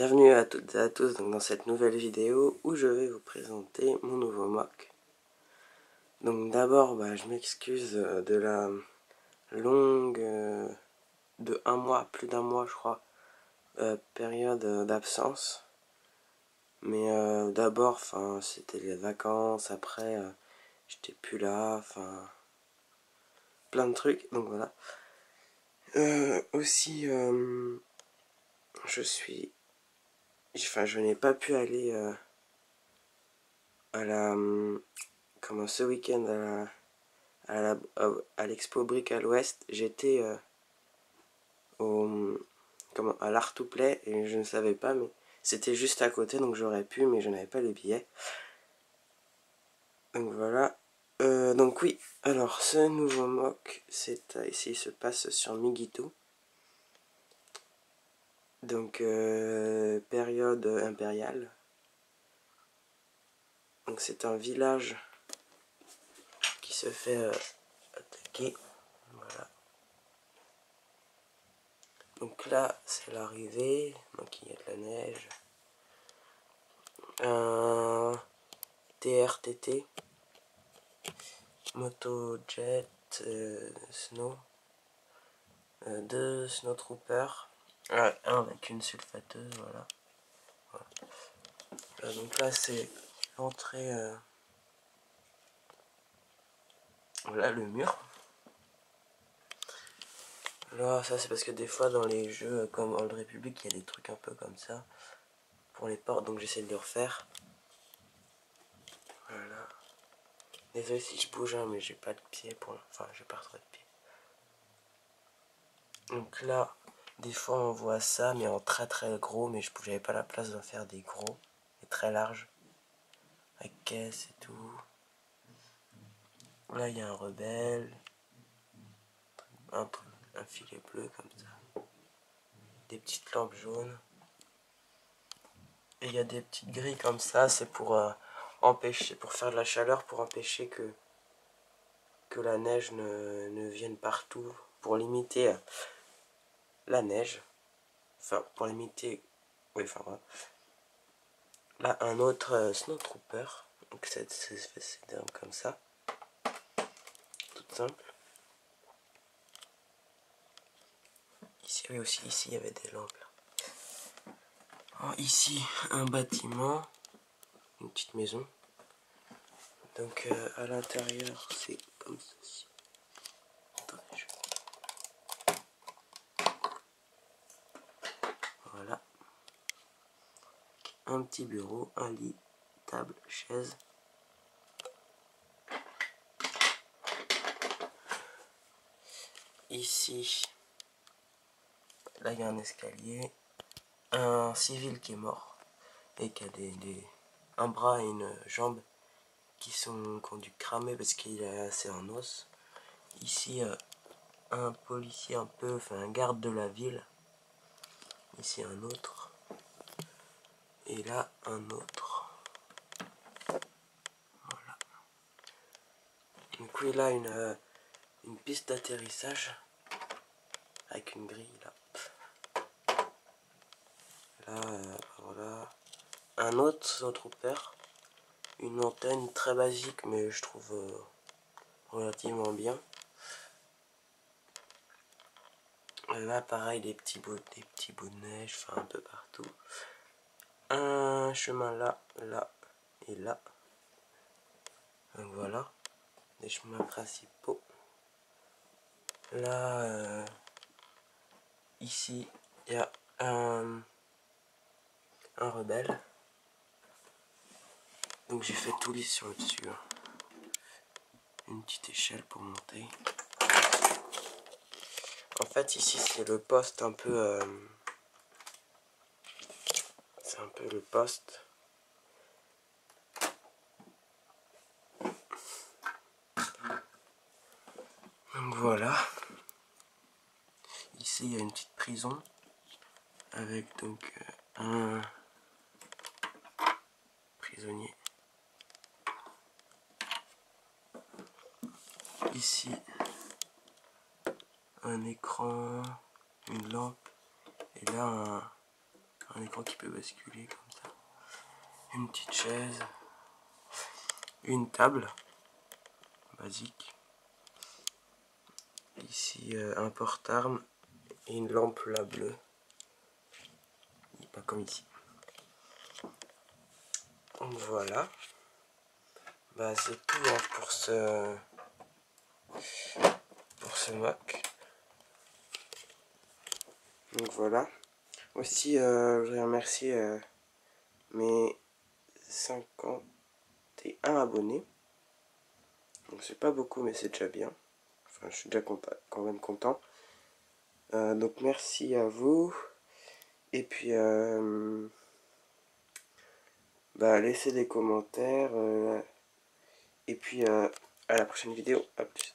Bienvenue à toutes et à tous donc, dans cette nouvelle vidéo où je vais vous présenter mon nouveau Mock. Donc d'abord je m'excuse de la longue, de un mois, plus d'un mois je crois, période d'absence. Mais d'abord c'était les vacances, après j'étais plus là, plein de trucs, donc voilà. Aussi je n'ai pas pu aller à la ce week-end à l'expo Brick à l'Ouest. J'étais à l'Art to Play et je ne savais pas, mais c'était juste à côté, donc j'aurais pu, mais je n'avais pas les billets. Donc voilà. Donc oui, alors ce nouveau mock, ici il se passe sur Migito. Donc période impériale. Donc c'est un village qui se fait attaquer. Voilà. Donc là c'est l'arrivée, donc il y a de la neige. Un TRTT, Motojet, Snow, deux Snowtroopers, un avec une sulfateuse, voilà. Donc là c'est l'entrée, voilà le mur. Là ça c'est parce que des fois dans les jeux comme Old Republic il y a des trucs un peu comme ça pour les portes, donc j'essaie de le refaire. Voilà. Désolé si je bouge mais j'ai pas de pied j'ai pas trop de pied. Donc là des fois on voit ça mais en très très gros, mais j'avais pas la place d'en faire des gros et très larges avec caisse et tout. Là il y a un rebelle, un filet bleu comme ça, des petites lampes jaunes. Et il y a des petites grilles comme ça, c'est pour pour faire de la chaleur, pour empêcher que la neige ne vienne partout, pour limiter la neige. Enfin, pour limiter... Oui, voilà. Là, un autre Snowtrooper. Donc c'est comme ça. Tout simple. Ici, oui, aussi, ici, il y avait des lampes. Là. Alors, ici, un bâtiment. Une petite maison. Donc à l'intérieur c'est comme ceci. Attendez, voilà. Un petit bureau, un lit, table, chaise. Ici, là il y a un escalier. Un civil qui est mort et qui a un bras et une jambe qui ont dû cramer parce qu'il est assez en os. Ici un policier un garde de la ville. Ici un autre. Et là un autre. Voilà. Donc oui, là une piste d'atterrissage avec une grille là. Là voilà. Un autre Snowtrooper. Une antenne très basique mais je trouve relativement bien. Là pareil, des petits bouts de neige, un peu partout. Un chemin là, là et là. Donc voilà, les chemins principaux. Là, ici, il y a un rebelle. Donc j'ai fait tout lisse sur le dessus. Une petite échelle pour monter. En fait ici c'est le poste un peu... c'est un peu le poste. Donc voilà. Ici il y a une petite prison. Avec donc un prisonnier. Ici un écran, une lampe. Et là un écran qui peut basculer comme ça, une petite chaise, une table basique, ici un porte-armes et une lampe là bleue, pas comme ici. Donc voilà, bah c'est tout hein, pour ce Mac. Donc voilà. Aussi je voudrais remercier mes 51 abonnés. Donc c'est pas beaucoup mais c'est déjà bien. Enfin je suis déjà quand même content. Donc merci à vous. Et puis bah, laissez des commentaires. Et puis à la prochaine vidéo. À plus.